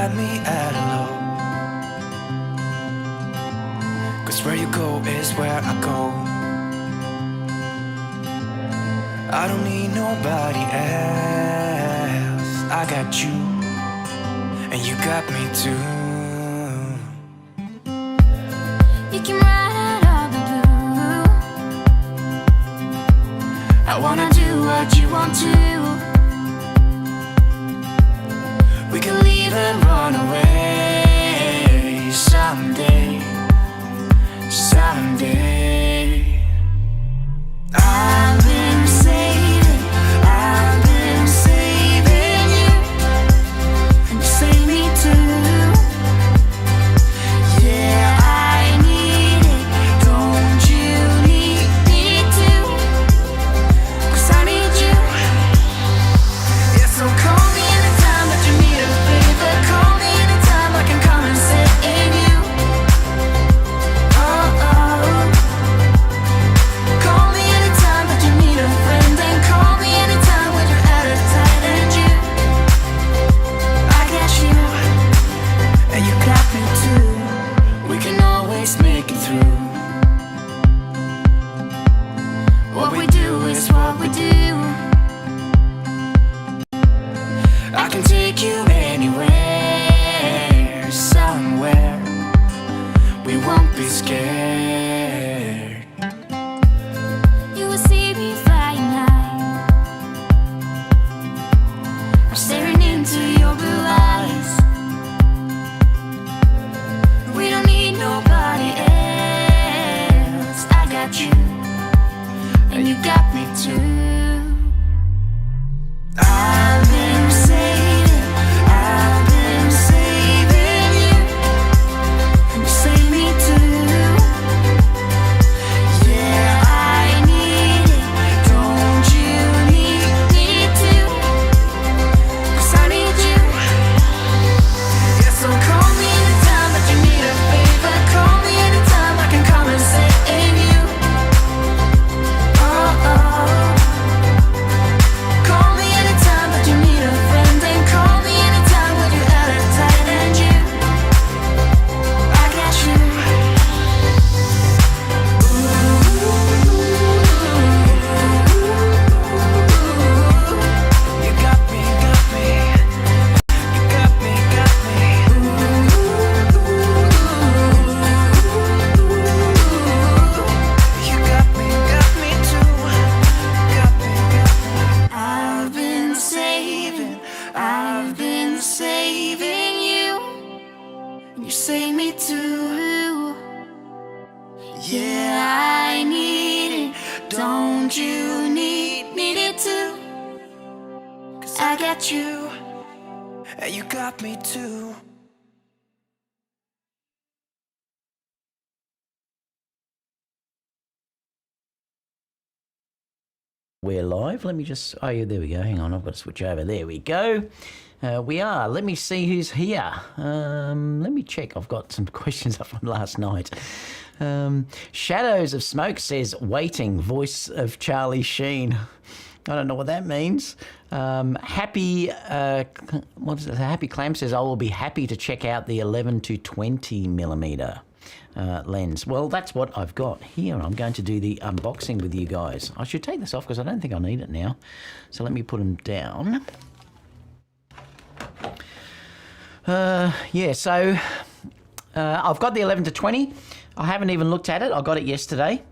got me at a low. 'Cause where you go is where I go. I don't need nobody else. I got you, and you got me too. You can ride out of the blue. I wanna do what you want to. We can leave and run away someday, someday. I've been saving you, and you save me too. Yeah, I need it, don't you need me too? 'Cause I need you. Yeah, so call me anytime that you need a favor. Call me anytime I can come and sit in you. Oh, oh. Call me anytime that you need a friend. And call me anytime when you're out of time. And you, I got you, and you got me too. We can always make it through. What we do is what we do. I can take you anywhere, somewhere. We won't be scared. You will see me flying high. I'm staring into your blue eyes. We don't need nobody else. I got you, and you got me too. I've been saving you, and you save me too. Yeah, I need it, don't you need me too? 'Cause I need you. Yeah, so call me anytime that you need a favor. Call me anytime I can come and sit in you. Oh, oh. Call me anytime that you need a friend. And call me anytime when you're out of time. And you, I got you. You got me, got me. You got me, got me. You got me too. Got me, got me. I've been saving you, and you save me too. Yeah, I need it, don't you need it too? 'Cause I got you. And you got me too. We're live. Let me just... Oh, yeah, there we go. Hang on, I've got to switch over. There we go. We are. Let me see who's here. Let me check. I've got some questions up from last night. Shadows of Smoke says, waiting, voice of Charlie Sheen. I don't know what that means. Happy, what is it? Happy Clam says, I will be happy to check out the 11 to 20 millimeter lens. Well, that's what I've got here. I'm going to do the unboxing with you guys. I should take this off because I don't think I need it now. So let me put them down. Yeah, so I've got the 11 to 20. I haven't even looked at it. I got it yesterday.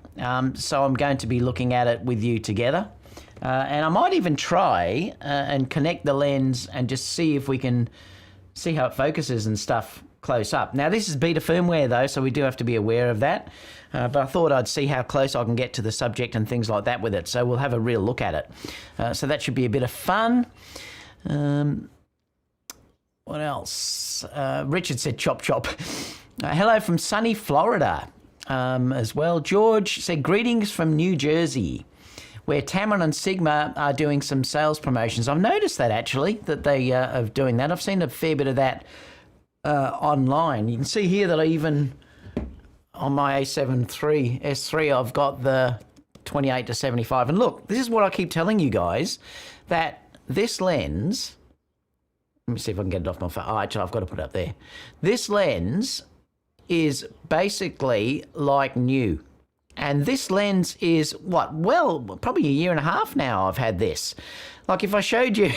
So I'm going to be looking at it with you together. And I might even try and connect the lens and just see if we can see how it focuses and stuff close up. Now, this is beta firmware, though, so we do have to be aware of that. But I thought I'd see how close I can get to the subject and things like that with it. So we'll have a real look at it. So that should be a bit of fun. What else? Richard said chop chop. Hello from sunny Florida as well. George said greetings from New Jersey, where Tamron and Sigma are doing some sales promotions. I've noticed that, actually, that they are doing that. I've seen a fair bit of that online. You can see here that I even, on my A7 III, I've got the 28 to 75. And look, this is what I keep telling you guys, that this lens, Let me see if I can get it off my phone. Oh, actually, I've got to put it up there. This lens is basically like new. And this lens is what? Well, probably a year and a half now I've had this. Like if I showed you,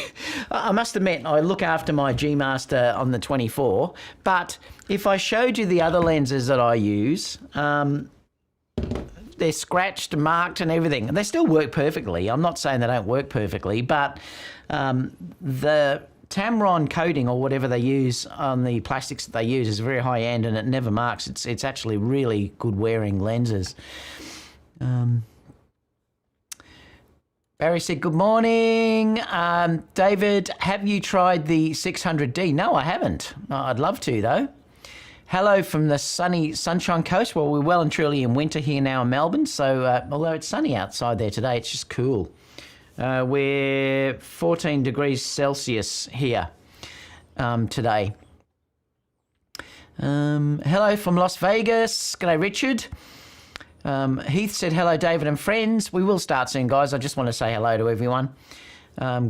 I must admit, I look after my G Master on the 24, but if I showed you the other lenses that I use, they're scratched, marked and everything. They still work perfectly. I'm not saying they don't work perfectly, but the Tamron coating or whatever they use on the plastics that they use is very high end and it never marks. It's actually really good wearing lenses. Barry said, good morning. David, have you tried the 600D? No, I haven't. I'd love to though. Hello from the sunny Sunshine Coast. Well, we're well and truly in winter here now in Melbourne. So although it's sunny outside there today, it's just cool. We're 14 degrees Celsius here today. Hello from Las Vegas. G'day, Richard. Heath said, hello, David and friends. We will start soon, guys. I just want to say hello to everyone.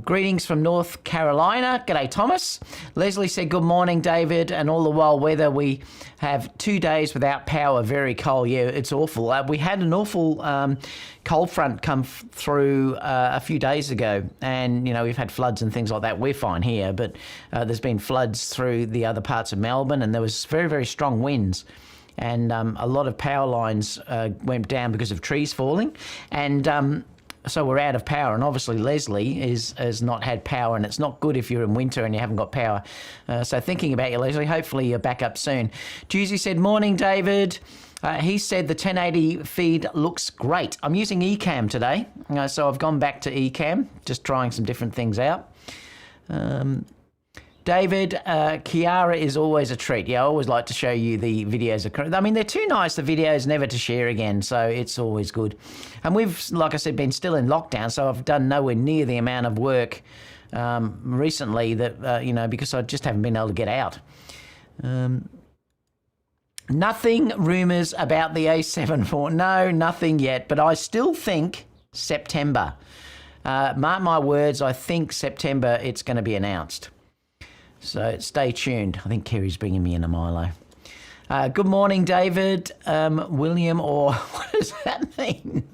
Greetings from North Carolina. G'day, Thomas. Leslie said, good morning, David. And all the wild weather, we have 2 days without power, very cold. Yeah, it's awful. We had an awful cold front come through a few days ago. And, you know, we've had floods and things like that. We're fine here, but there's been floods through the other parts of Melbourne and there was very, very strong winds. And a lot of power lines went down because of trees falling. And so we're out of power. And obviously Leslie has not had power. And it's not good if you're in winter and you haven't got power. So thinking about you, Leslie, hopefully you're back up soon. Juicy said, morning, David. He said the 1080 feed looks great. I'm using Ecamm today. So I've gone back to Ecamm, just trying some different things out. David, Kiara is always a treat. Yeah, I always like to show you the videos. I mean, they're too nice, the videos, never to share again, so it's always good. And we've, like I said, been still in lockdown, so I've done nowhere near the amount of work recently that, you know, because I just haven't been able to get out. Nothing rumours about the A7 IV. No, nothing yet, but I still think September. Mark my words, I think September it's going to be announced. So stay tuned. I think Kerry's bringing me in a Milo. Good morning, David. William, or what does that mean?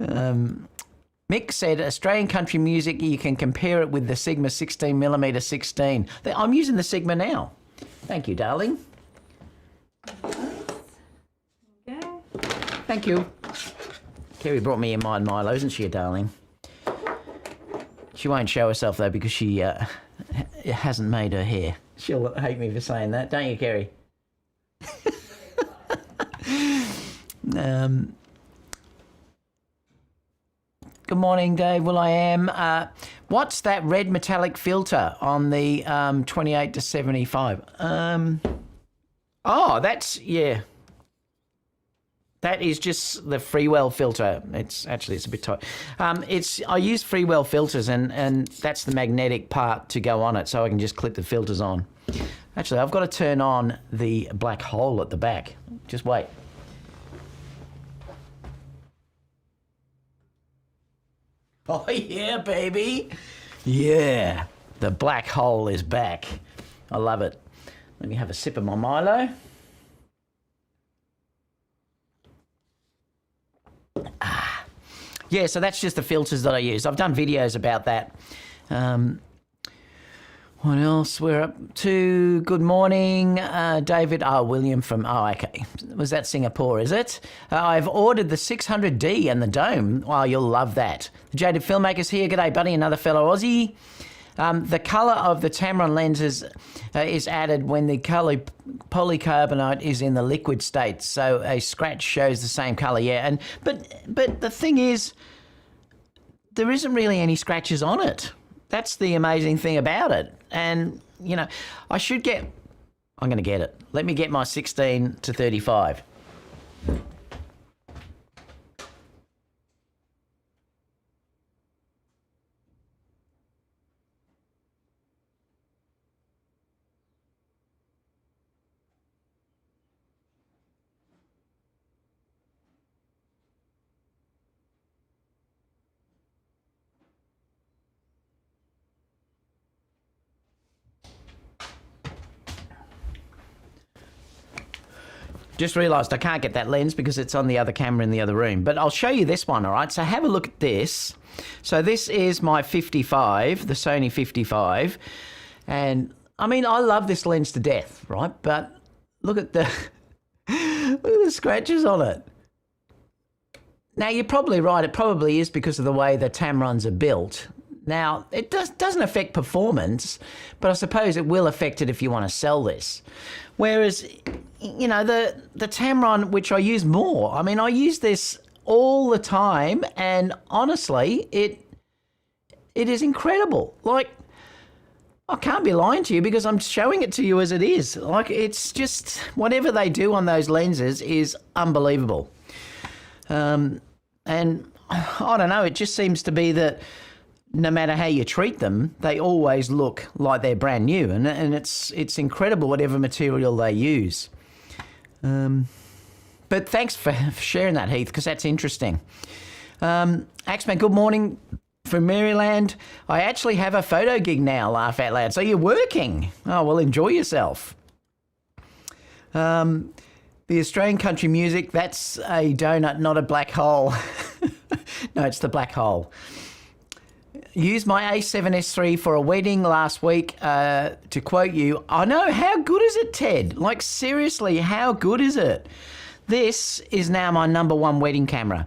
Mick said, Australian country music, you can compare it with the Sigma 16mm 16. I'm using the Sigma now. Thank you, darling. Okay. Thank you. Kerry brought me in my Milo, isn't she, darling? She won't show herself, though, because she hasn't made her hair. She'll hate me for saying that, don't you, Kerry? Good morning, Dave. Well, I am. What's that red metallic filter on the 28 to 75? Oh, that's, yeah. That is just the Freewell filter. It's a bit tight. I use Freewell filters and that's the magnetic part to go on it, so I can just clip the filters on. Actually, I've got to turn on the black hole at the back. Just wait. Oh yeah, baby. Yeah, the black hole is back. I love it. Let me have a sip of my Milo. Yeah, so that's just the filters that I use. I've done videos about that. What else we're up to? Good morning, David. William from, okay. Was that Singapore, is it? I've ordered the 600D and the dome. Oh, you'll love that. The Jaded Filmmaker's here. G'day, buddy, another fellow Aussie. The colour of the Tamron lenses is added when the colour polycarbonate is in the liquid state, so a scratch shows the same colour. Yeah, but the thing is, there isn't really any scratches on it. That's the amazing thing about it. And you know, I'm going to get it. Let me get my 16 to 35. Just realised I can't get that lens because it's on the other camera in the other room. But I'll show you this one, all right? So have a look at this. So this is my 55, the Sony 55. And, I mean, I love this lens to death, right? But look at the, look at the scratches on it. Now, you're probably right. It probably is because of the way the Tamrons are built. Now, it doesn't affect performance, but I suppose it will affect it if you want to sell this. Whereas, you know, the Tamron, which I use more, I mean, I use this all the time, and honestly, it is incredible. Like, I can't be lying to you because I'm showing it to you as it is. Like, it's just, whatever they do on those lenses is unbelievable. And I don't know, it just seems to be that no matter how you treat them, they always look like they're brand new, and it's incredible whatever material they use. But thanks for sharing that, Heath, because that's interesting. Axman, good morning from Maryland. I actually have a photo gig now, laugh out loud. So you're working. Oh, well, enjoy yourself. The Australian country music, that's a donut, not a black hole. No, it's the black hole. Used my A7S III for a wedding last week. To quote you, I know, how good is it, Ted? Like, seriously, how good is it? This is now my #1 wedding camera.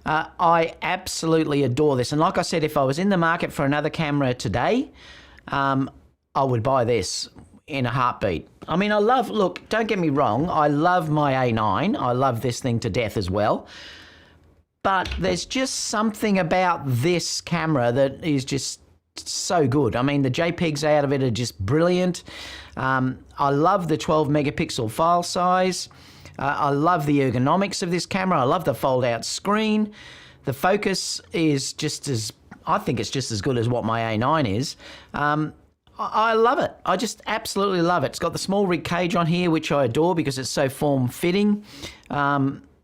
I absolutely adore this. And like I said, if I was in the market for another camera today, I would buy this in a heartbeat. I mean, look, don't get me wrong, I love my A9. I love this thing to death as well. But there's just something about this camera that is just so good. I mean, the JPEGs out of it are just brilliant. I love the 12 megapixel file size. I love the ergonomics of this camera. I love the fold-out screen. The focus is just as, I think it's just as good as what my A9 is. I love it. I just absolutely love it. It's got the small rig cage on here, which I adore because it's so form-fitting.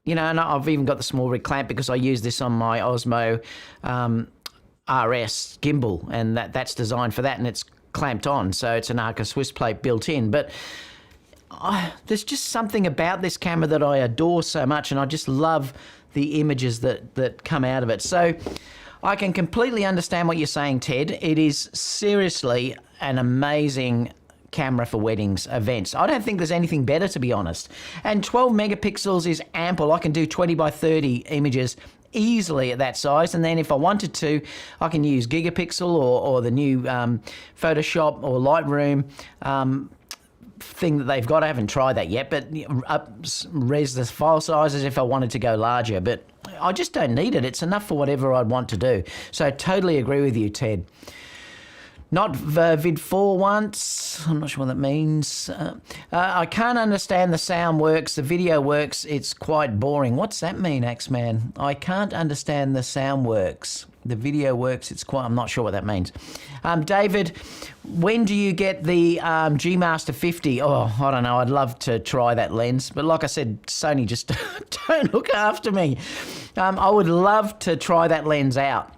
You know, and I've even got the small rig clamp because I use this on my Osmo RS gimbal, and that's designed for that, and it's clamped on, so it's an Arca Swiss plate built in. But there's just something about this camera that I adore so much, and I just love the images that come out of it. So I can completely understand what you're saying, Ted. It is seriously an amazing camera for weddings, events. I don't think there's anything better, to be honest. And 12 megapixels is ample. I can do 20 by 30 images easily at that size, and then if I wanted to, I can use gigapixel or the new Photoshop or Lightroom thing that they've got. I haven't tried that yet, but res the file sizes if I wanted to go larger, but I just don't need it. It's enough for whatever I'd want to do. So I totally agree with you, Ted. Not vid 4 once. I'm not sure what that means. I can't understand the sound works. The video works. It's quite boring. What's that mean, Axman? I can't understand the sound works. The video works. It's quite... I'm not sure what that means. David, when do you get the G Master 50? Oh, I don't know. I'd love to try that lens. But like I said, Sony just don't look after me. I would love to try that lens out.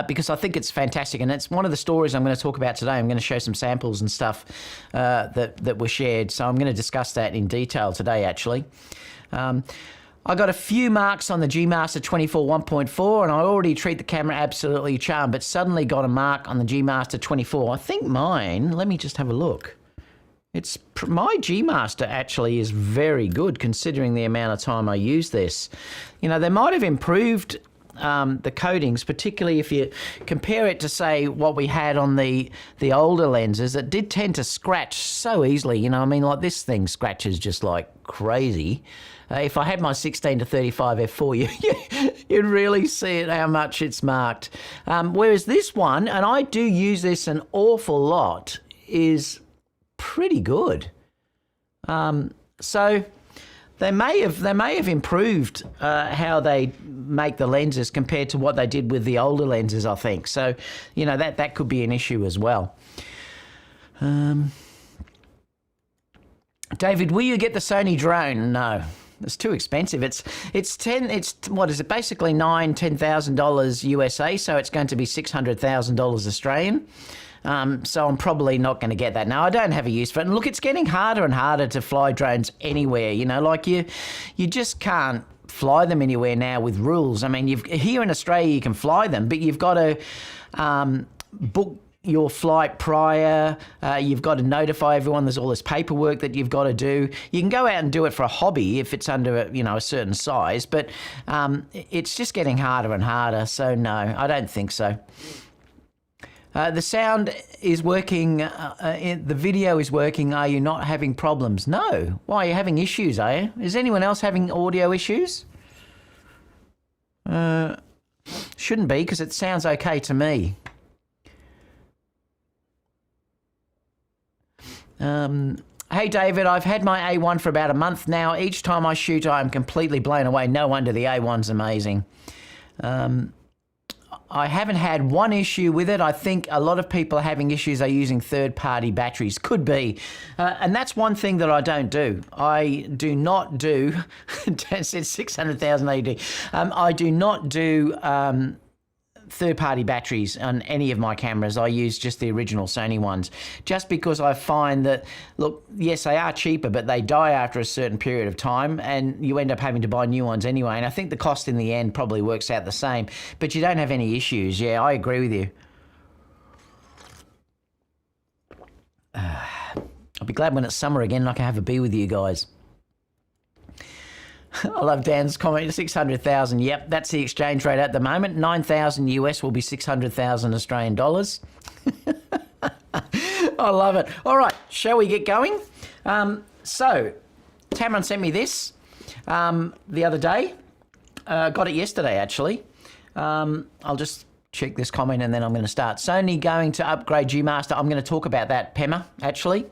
Because I think it's fantastic, and it's one of the stories I'm going to talk about today. I'm going to show some samples and stuff that were shared, so I'm going to discuss that in detail today, actually. I got a few marks on the G Master 24 1.4, and I already treat the camera absolutely charmed, but suddenly got a mark on the G Master 24. I think mine, let me just have a look. My G Master actually is very good considering the amount of time I use this. You know, they might have improved the coatings, particularly if you compare it to, say, what we had on the older lenses. It did tend to scratch so easily, you know. I mean, like, this thing scratches just like crazy. If I had my 16 to 35 f4, you'd really see it, how much it's marked. Whereas this one, and I do use this an awful lot, is pretty good. So they may have improved how they make the lenses compared to what they did with the older lenses, I think. So, you know, that could be an issue as well. David, will you get the Sony drone? No, it's too expensive. It's what is it? Basically $10,000 USA. So it's going to be $600,000 Australian. So I'm probably not going to get that. Now, I don't have a use for it. And look, it's getting harder and harder to fly drones anywhere. You know, like you just can't fly them anywhere now with rules. I mean, here in Australia you can fly them, but you've got to book your flight prior. You've got to notify everyone. There's all this paperwork that you've got to do. You can go out and do it for a hobby if it's under a certain size, but it's just getting harder and harder. So no, I don't think so. The sound is working, the video is working. Are you not having problems? No. Why, are you having issues, are you? Is anyone else having audio issues? Shouldn't be, because it sounds okay to me. Hey David, I've had my A1 for about a month now. Each time I shoot, I am completely blown away. No wonder the A1's amazing. I haven't had one issue with it. I think a lot of people are having issues are using third-party batteries. Could be. And that's one thing that I don't do. I do not do, Dan said 600,000 AD. I do not do third-party batteries on any of my cameras. I use just the original Sony ones, just because I find that, look, yes, they are cheaper, but they die after a certain period of time, and you end up having to buy new ones anyway. And I think the cost in the end probably works out the same, but you don't have any issues. Yeah, I agree with you. I'll be glad when it's summer again and I can have a beer with you guys. I love Dan's comment, 600,000. Yep, that's the exchange rate at the moment. 9,000 US will be 600,000 Australian dollars. I love it. All right, shall we get going? So, Tamron sent me this the other day. Got it yesterday, actually. I'll just check this comment and then I'm going to start. Sony going to upgrade G-Master. I'm going to talk about that, Pema, actually.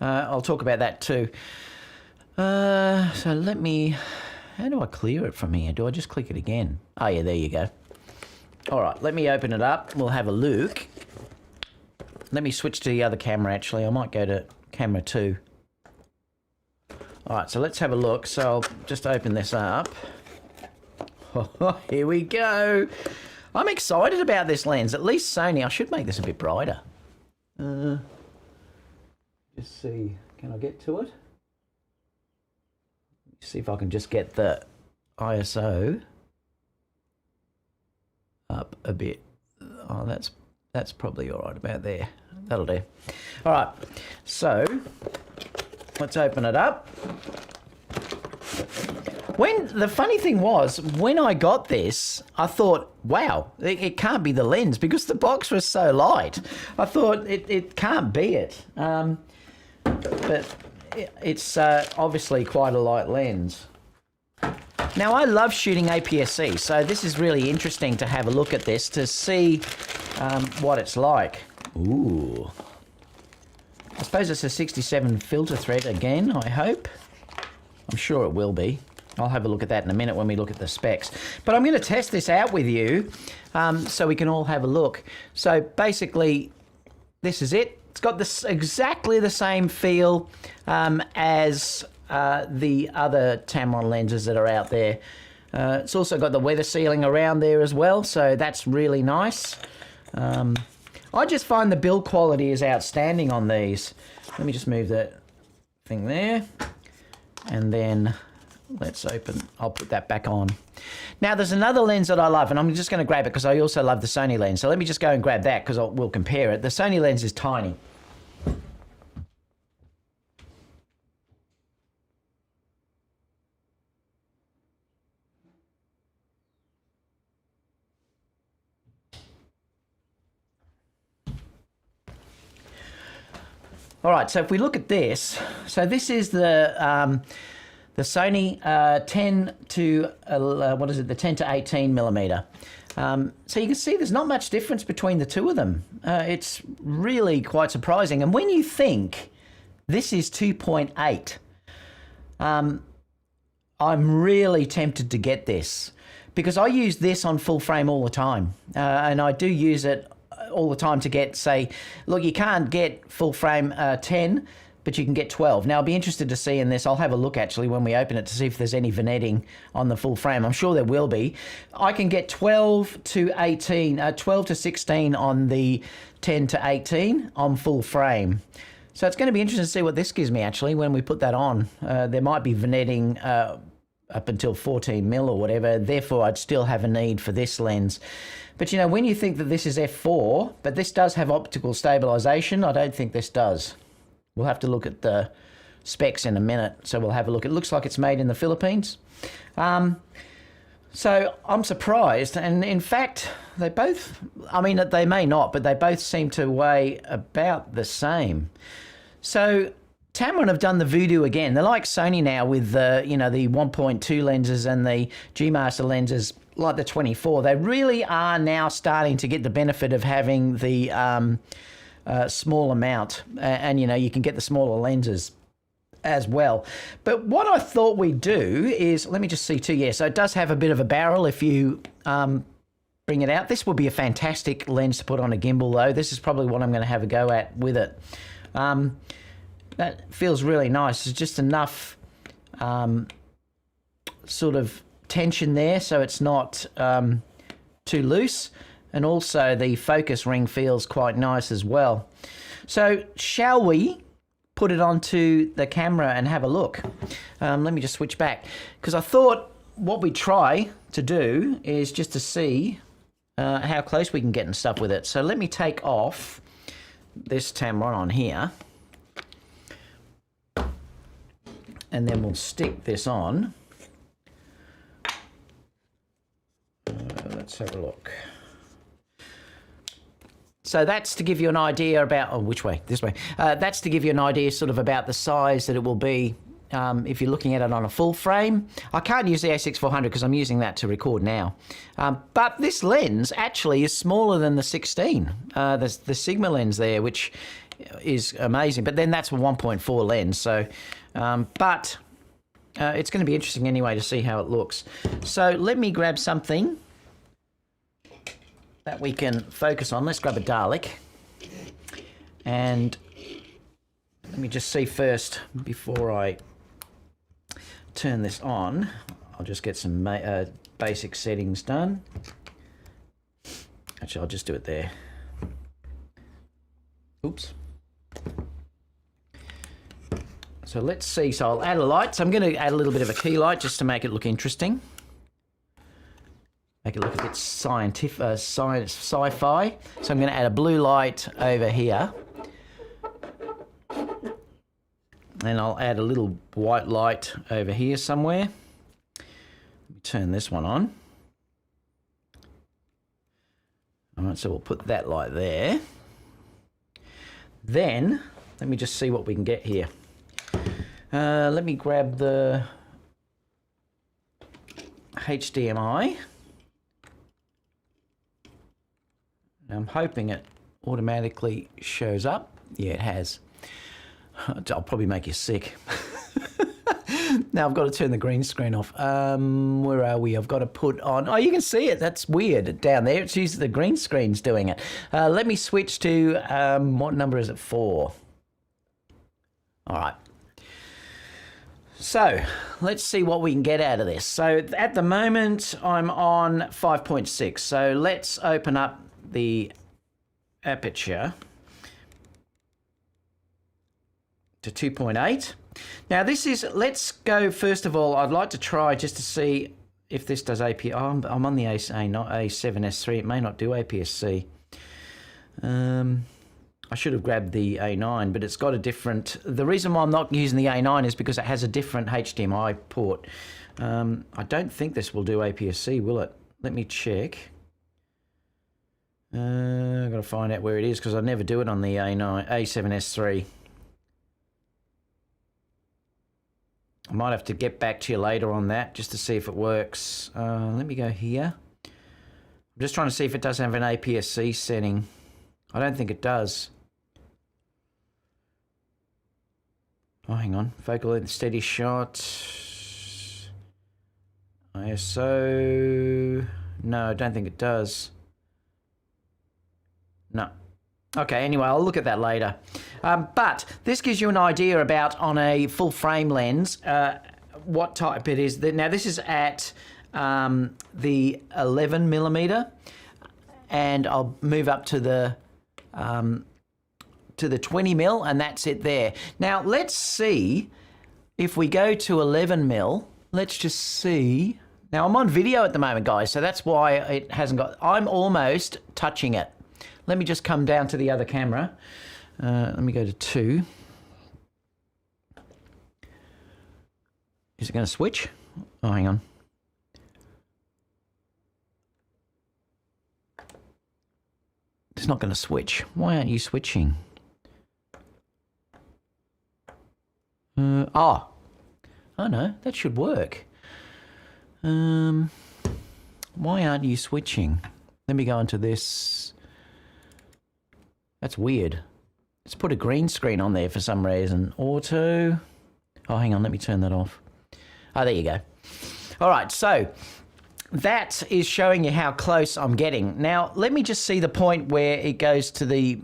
I'll talk about that too. So let me, how do I clear it from here? Do I just click it again? Oh yeah, there you go. All right, let me open it up. We'll have a look. Let me switch to the other camera, actually. I might go to camera 2. All right, so let's have a look. So I'll just open this up. Oh, here we go. I'm excited about this lens. At least Sony, I should make this a bit brighter. Just see, can I get to it? See if I can just get the ISO up a bit. Oh, that's probably all right about there. That'll do. All right, so let's open it up. The funny thing was, when I got this, I thought, wow, it can't be the lens because the box was so light. I thought it can't be it. But it's obviously quite a light lens. Now, I love shooting APS-C, so this is really interesting to have a look at this to see what it's like. Ooh. I suppose it's a 67 filter thread again, I hope. I'm sure it will be. I'll have a look at that in a minute when we look at the specs. But I'm going to test this out with you so we can all have a look. So basically, this is it. It's got this exactly the same feel as the other Tamron lenses that are out there. It's also got the weather sealing around there as well, so that's really nice. I just find the build quality is outstanding on these. Let me just move that thing there, and then let's open. I'll put that back on. Now, there's another lens that I love, and I'm just going to grab it because I also love the Sony lens. So let me just go and grab that because we'll compare it. The Sony lens is tiny. All right, so if we look at this, so this is the Sony 10 to the 10 to 18 millimeter. So you can see there's not much difference between the two of them. It's really quite surprising. And when you think this is 2.8, I'm really tempted to get this because I use this on full frame all the time, and I do use it all the time to get, say, look, you can't get full frame 10 but you can get 12. Now, I'll be interested to see in this. I'll have a look actually when we open it to see if there's any vignetting on the full frame. I'm sure there will be. I can get 12 to 16 on the 10 to 18 on full frame. So it's going to be interesting to see what this gives me actually when we put that on. There might be vignetting up until 14 mil or whatever. Therefore, I'd still have a need for this lens. But you know, when you think that this is f4, but this does have optical stabilization, I don't think this does. We'll have to look at the specs in a minute. So we'll have a look. It looks like it's made in the Philippines. So I'm surprised. And in fact, they both, I mean, they may not, but they both seem to weigh about the same. So Tamron have done the voodoo again. They're like Sony now with the, you know, the 1.2 lenses and the G Master lenses like the 24. They really are now starting to get the benefit of having the small amount, and you know, you can get the smaller lenses as well. But what I thought we'd do is, let me just see too. Yeah, so it does have a bit of a barrel if you bring it out. This would be a fantastic lens to put on a gimbal though. This is probably what I'm going to have a go at with it. That feels really nice. There's just enough sort of tension there so it's not too loose, and also the focus ring feels quite nice as well. So shall we put it onto the camera and have a look? Let me just switch back, because I thought what we try to do is just to see how close we can get and stuff with it. So let me take off this Tamron on here, and then we'll stick this on. Let's have a look. So that's to give you an idea about, oh, which way? This way. That's to give you an idea sort of about the size that it will be if you're looking at it on a full frame. I can't use the A6400 because I'm using that to record now. But this lens actually is smaller than the 16, the Sigma lens there, which is amazing. But then that's a 1.4 lens. So, but it's going to be interesting anyway to see how it looks. So let me grab something that we can focus on. Let's grab a Dalek. And let me just see first, before I turn this on, I'll just get some basic settings done. Actually, I'll just do it there. Oops. So let's see. So I'll add a light. So I'm going to add a little bit of a key light just to make it look interesting. Make it look a bit scientific, sci-fi. So I'm going to add a blue light over here. And I'll add a little white light over here somewhere. Let me turn this one on. All right, so we'll put that light there. Then, let me just see what we can get here. Let me grab the HDMI. I'm hoping it automatically shows up. Yeah, it has. I'll probably make you sick. Now I've got to turn the green screen off. Where are we? I've got to put on... Oh, you can see it. That's weird. Down there, it's usually the green screen's doing it. Let me switch to... what number is it? 4. All right. So, let's see what we can get out of this. So, at the moment, I'm on 5.6. So, let's open up the aperture to 2.8. Now this is, let's go first of all, I'd like to try just to see if this does APS. Oh, I'm on the A7S III, it may not do APS-C. I should have grabbed the A9, but it's got a different, the reason why I'm not using the A9 is because it has a different HDMI port. I don't think this will do APS-C, will it? Let me check. I've got to find out where it is because I never do it on the A7S III. I might have to get back to you later on that just to see if it works. Let me go here. I'm just trying to see if it does have an APS-C setting. I don't think it does. Oh, hang on. Focal length, steady shot. ISO. No, I don't think it does. No. Okay, anyway, I'll look at that later. But this gives you an idea about, on a full frame lens, what type it is. Now, this is at the 11mm, and I'll move up to the 20mm, and that's it there. Now, let's see if we go to 11mm. Let's just see. Now, I'm on video at the moment, guys, so that's why it hasn't got... I'm almost touching it. Let me just come down to the other camera. Let me go to 2. Is it going to switch? Oh, hang on. It's not going to switch. Why aren't you switching? Oh no, that should work. Why aren't you switching? Let me go into this. That's weird. Let's put a green screen on there for some reason. Auto. Oh, hang on, let me turn that off. Oh, there you go. All right, so that is showing you how close I'm getting. Now, let me just see the point where it goes to the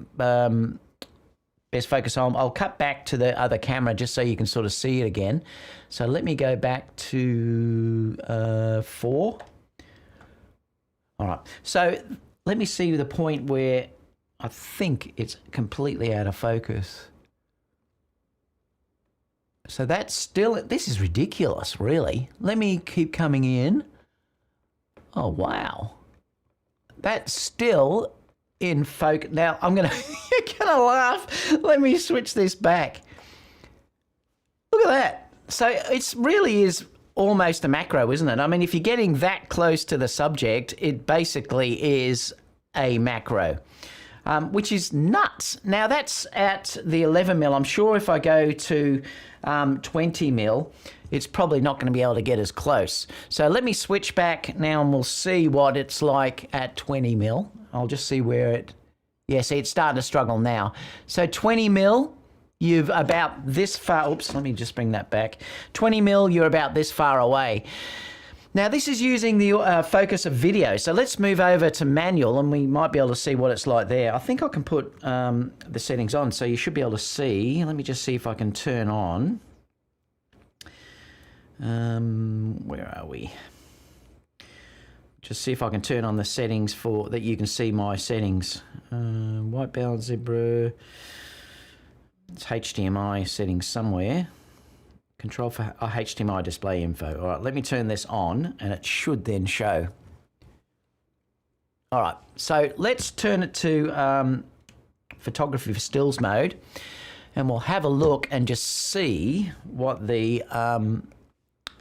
best focus. I'll cut back to the other camera just so you can sort of see it again. So let me go back to 4. All right, so let me see the point where I think it's completely out of focus. So that's still... This is ridiculous, really. Let me keep coming in. Oh, wow. That's still in focus. Now, I'm going to... You're going to laugh. Let me switch this back. Look at that. So it really is almost a macro, isn't it? I mean, if you're getting that close to the subject, it basically is a macro, which is nuts. Now, that's at the 11mm. I'm sure if I go to 20mm, it's probably not going to be able to get as close. So let me switch back now and we'll see what it's like at 20mm. I'll just see where it... Yeah, see, it's starting to struggle now. So 20mm, you've about this far... Oops, let me just bring that back. 20mm, you're about this far away. Now, this is using the focus of video. So let's move over to manual and we might be able to see what it's like there. I think I can put the settings on, so you should be able to see. Let me just see if I can turn on. Where are we? Just see if I can turn on the settings for that you can see my settings. White balance, zebra. It's HDMI settings somewhere. Control for HDMI display info. All right, let me turn this on and it should then show. All right, so let's turn it to photography for stills mode and we'll have a look and just see what the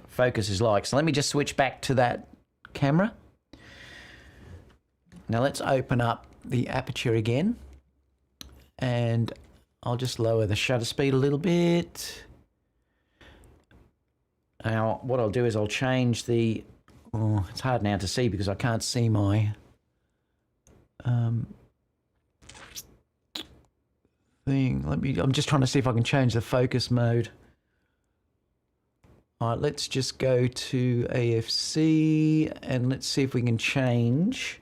focus is like. So let me just switch back to that camera. Now let's open up the aperture again and I'll just lower the shutter speed a little bit. Now, what I'll do is I'll change the... Oh, it's hard now to see because I can't see my thing. I'm just trying to see if I can change the focus mode. All right, let's just go to AFC and let's see if we can change.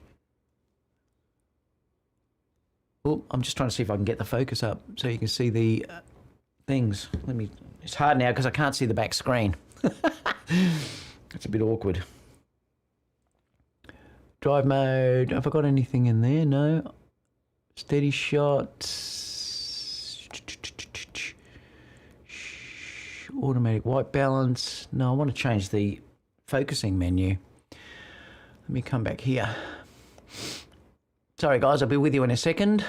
Oh, I'm just trying to see if I can get the focus up so you can see the things. It's hard now because I can't see the back screen. That's a bit awkward. Drive mode. Have I got anything in there? No. Steady shot. Automatic white balance. No, I want to change the focusing menu. Let me come back here. Sorry guys, I'll be with you in a second.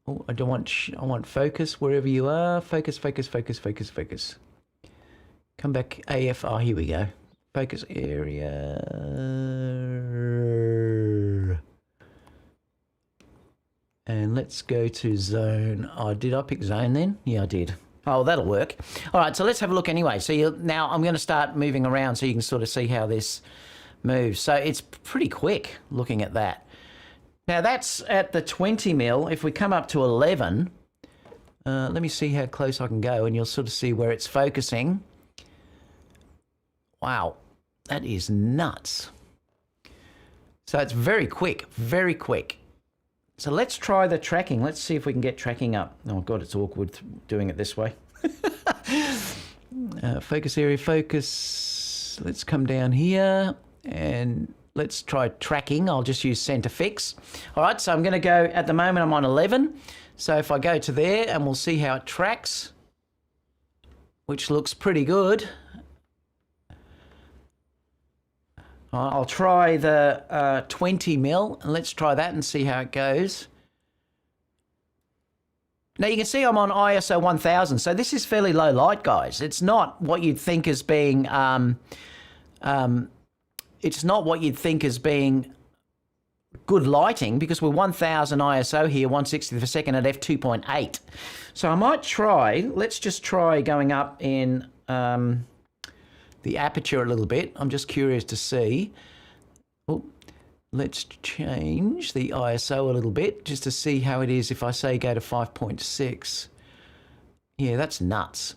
Oh, I want focus wherever you are. Focus, focus, focus, focus, focus. Come back AF. Oh, here we go. Focus area. And let's go to zone. Oh, did I pick zone then? Yeah, I did. Oh, that'll work. All right, so let's have a look anyway. So now I'm going to start moving around so you can sort of see how this moves. So it's pretty quick looking at that. Now that's at the 20mm. If we come up to 11, let me see how close I can go and you'll sort of see where it's focusing. Wow. That is nuts. So it's very quick, very quick. So let's try the tracking. Let's see if we can get tracking up. Oh God, it's awkward doing it this way. Focus area, focus. Let's come down here and let's try tracking. I'll just use center fix. All right, so I'm going to go, at the moment I'm on 11. So if I go to there and we'll see how it tracks, which looks pretty good. I'll try the 20 mil, and let's try that and see how it goes. Now you can see I'm on ISO 1000, so this is fairly low light, guys. It's not what you'd think as being, it's not what you'd think as being good lighting, because we're 1000 ISO here, 1/60th of a second at f2.8. So I might try, let's just try going up in the aperture a little bit. I'm just curious to see. Oh, let's change the ISO a little bit just to see how it is if I say go to 5.6. Yeah, that's nuts.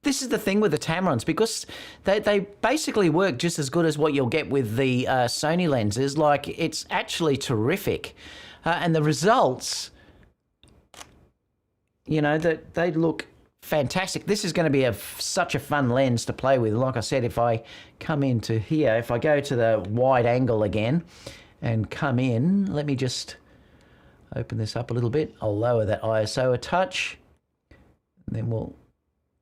This is the thing with the Tamrons, because they basically work just as good as what you'll get with the Sony lenses. Like, it's actually terrific. And the results, you know, that they look fantastic. This is going to be such a fun lens to play with. Like I said, if I come into here, if I go to the wide angle again and come in, let me just open this up a little bit. I'll lower that ISO a touch, and then we'll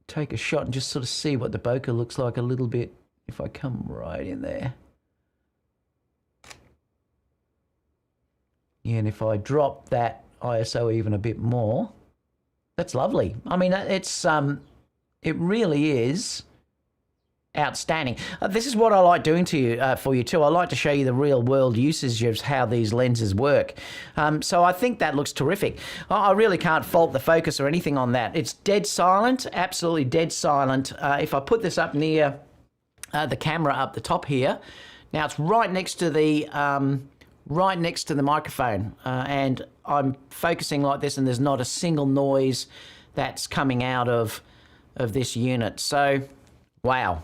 take a shot and just sort of see what the bokeh looks like a little bit if I come right in there. Yeah, and if I drop that ISO even a bit more, that's lovely. I mean, it's it really is outstanding. This is what I like doing to you for you too. I like to show you the real world usage of how these lenses work. So I think that looks terrific. I really can't fault the focus or anything on that. It's dead silent, absolutely dead silent. If I put this up near the camera up the top here, now it's right next to the microphone, and I'm focusing like this, and there's not a single noise that's coming out of this unit. So, wow.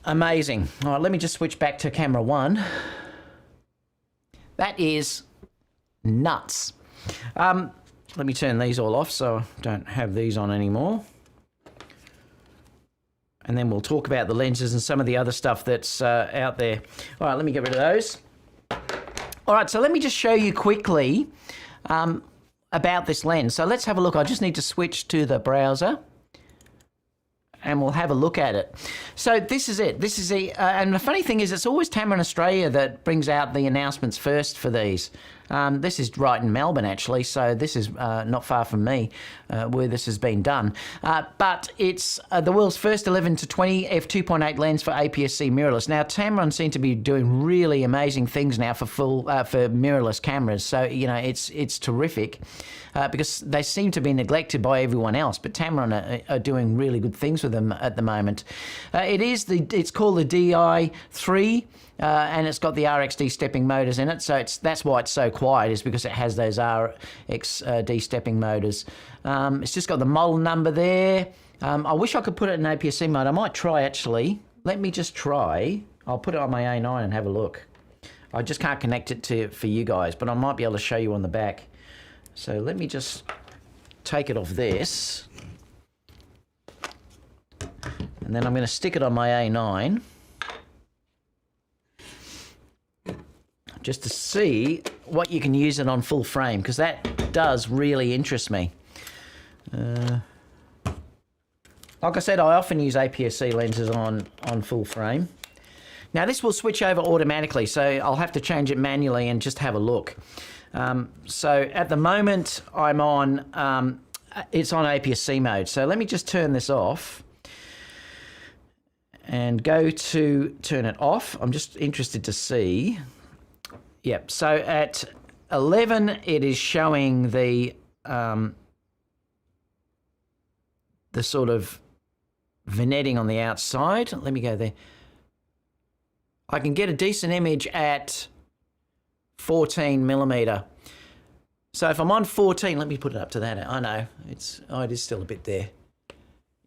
Amazing. All right, let me just switch back to camera 1. That is nuts. Let me turn these all off so I don't have these on anymore. And then we'll talk about the lenses and some of the other stuff that's out there. All right, let me get rid of those. All right, so let me just show you quickly about this lens. So let's have a look. I just need to switch to the browser, and we'll have a look at it. So this is it. This is and the funny thing is, it's always Tamron Australia that brings out the announcements first for these. This is right in Melbourne, actually, so this is not far from me where this has been done. But it's the world's first 11-20 f2.8 lens for APS-C mirrorless. Now, Tamron seem to be doing really amazing things now for for mirrorless cameras. So, you know, it's terrific because they seem to be neglected by everyone else. But Tamron are doing really good things with them at the moment. It's called the DI3. And it's got the RXD stepping motors in it, so that's why it's so quiet, is because it has those RXD stepping motors. It's just got the model number there. I wish I could put it in APS-C mode. I might try, actually. Let me just try. I'll put it on my A9 and have a look. I just can't connect it for you guys, but I might be able to show you on the back. So let me just take it off this. And then I'm going to stick it on my A9. Just to see what you can use it on full frame, because that does really interest me. Like I said, I often use APS-C lenses on full frame. Now this will switch over automatically, so I'll have to change it manually and just have a look. So at the moment I'm on, it's on APS-C mode. So let me just turn this off and go to turn it off. I'm just interested to see. Yep, so at 11 it is showing the sort of vignetting on the outside. Let me go there. I can get a decent image at 14mm. So if I'm on 14, let me put it up to that. I know, it is still a bit there.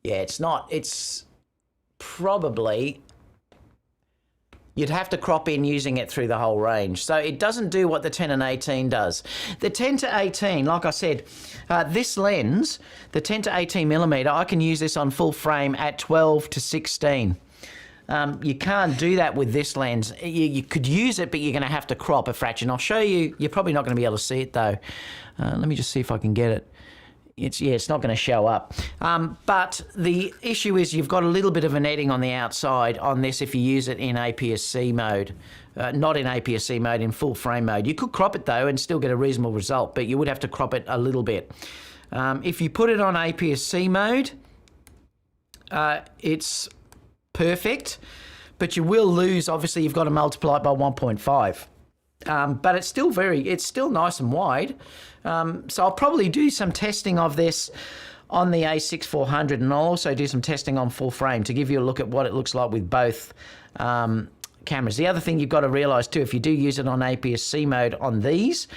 Yeah, it's not, probably you'd have to crop in using it through the whole range. So it doesn't do what the 10 and 18 does. The 10 to 18, like I said, this lens, the 10 to 18 millimeter, I can use this on full frame at 12 to 16. You can't do that with this lens. You could use it, but you're going to have to crop a fraction. I'll show you. You're probably not going to be able to see it though. Let me just see if I can get it. It's not going to show up. But the issue is you've got a little bit of a netting on the outside on this if you use it in APS-C mode. Not in APS-C mode, in full frame mode. You could crop it though and still get a reasonable result, but you would have to crop it a little bit. If you put it on APS-C mode, it's perfect, but you will lose, obviously you've got to multiply it by 1.5. But it's still nice and wide. So I'll probably do some testing of this on the A6400, and I'll also do some testing on full frame to give you a look at what it looks like with both cameras. The other thing you've got to realise too, if you do use it on APS-C mode on these,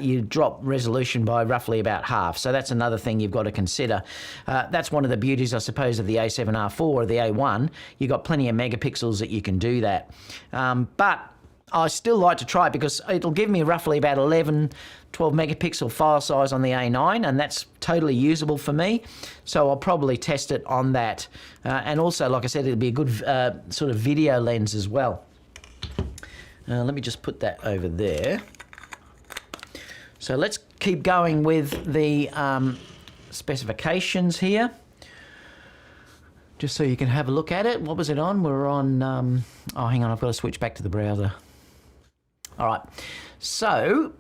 you drop resolution by roughly about half. So that's another thing you've got to consider. That's one of the beauties, I suppose, of the A7R4 or the A1. You've got plenty of megapixels that you can do that. But I still like to try it because it'll give me roughly about 11, 12 megapixel file size on the A9, and that's totally usable for me. So I'll probably test it on that. And also, like I said, it'll be a good sort of video lens as well. Let me just put that over there. So let's keep going with the specifications here, just so you can have a look at it. What was it on? We're on, oh, hang on, I've got to switch back to the browser. All right, so